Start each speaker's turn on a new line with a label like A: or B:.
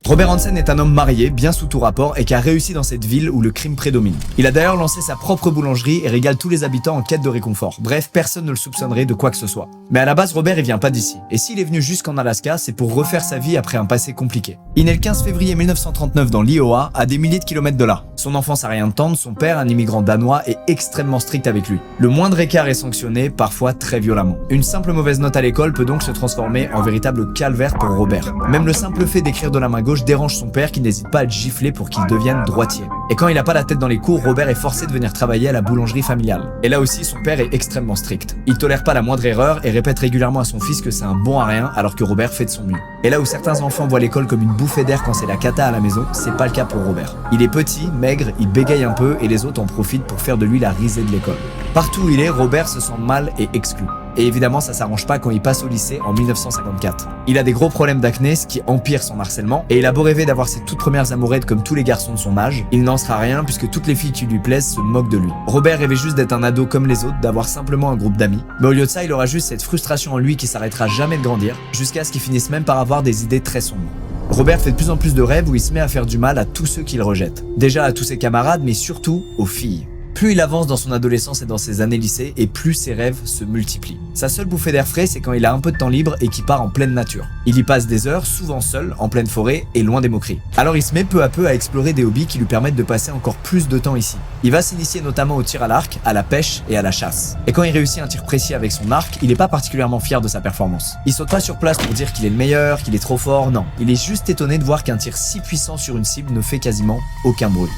A: Robert Hansen est un homme marié, bien sous tout rapport, et qui a réussi dans cette ville où le crime prédomine. Il a d'ailleurs lancé sa propre boulangerie et régale tous les habitants en quête de réconfort. Bref, personne ne le soupçonnerait de quoi que ce soit. Mais à la base, Robert il vient pas d'ici. Et s'il est venu jusqu'en Alaska, c'est pour refaire sa vie après un passé compliqué. Il naît le 15 février 1939 dans l'Iowa, à des milliers de kilomètres de là. Son enfance a rien de tendre, son père, un immigrant danois, est extrêmement strict avec lui. Le moindre écart est sanctionné, parfois très violemment. Une simple mauvaise note à l'école peut donc se transformer en véritable calvaire pour Robert. Même le simple fait d'écrire de la main gauche dérange son père qui n'hésite pas à le gifler pour qu'il devienne droitier. Et quand il a pas la tête dans les cours, Robert est forcé de venir travailler à la boulangerie familiale. Et là aussi, son père est extrêmement strict. Il tolère pas la moindre erreur et répète régulièrement à son fils que c'est un bon à rien alors que Robert fait de son mieux. Et là où certains enfants voient l'école comme une bouffée d'air quand c'est la cata à la maison, c'est pas le cas pour Robert. Il est petit, maigre, il bégaye un peu et les autres en profitent pour faire de lui la risée de l'école. Partout où il est, Robert se sent mal et exclu. Et évidemment, ça s'arrange pas quand il passe au lycée en 1954. Il a des gros problèmes d'acné, ce qui empire son harcèlement, et il a beau rêver d'avoir ses toutes premières amourettes comme tous les garçons de son âge, il n'en sera rien puisque toutes les filles qui lui plaisent se moquent de lui. Robert rêvait juste d'être un ado comme les autres, d'avoir simplement un groupe d'amis, mais au lieu de ça, il aura juste cette frustration en lui qui s'arrêtera jamais de grandir, jusqu'à ce qu'il finisse même par avoir des idées très sombres. Robert fait de plus en plus de rêves où il se met à faire du mal à tous ceux qu'il rejette. Déjà à tous ses camarades, mais surtout aux filles. Plus il avance dans son adolescence et dans ses années lycée, et plus ses rêves se multiplient. Sa seule bouffée d'air frais, c'est quand il a un peu de temps libre et qu'il part en pleine nature. Il y passe des heures, souvent seul, en pleine forêt et loin des moqueries. Alors il se met peu à peu à explorer des hobbies qui lui permettent de passer encore plus de temps ici. Il va s'initier notamment au tir à l'arc, à la pêche et à la chasse. Et quand il réussit un tir précis avec son arc, il est pas particulièrement fier de sa performance. Il saute pas sur place pour dire qu'il est le meilleur, qu'il est trop fort, non. Il est juste étonné de voir qu'un tir si puissant sur une cible ne fait quasiment aucun bruit.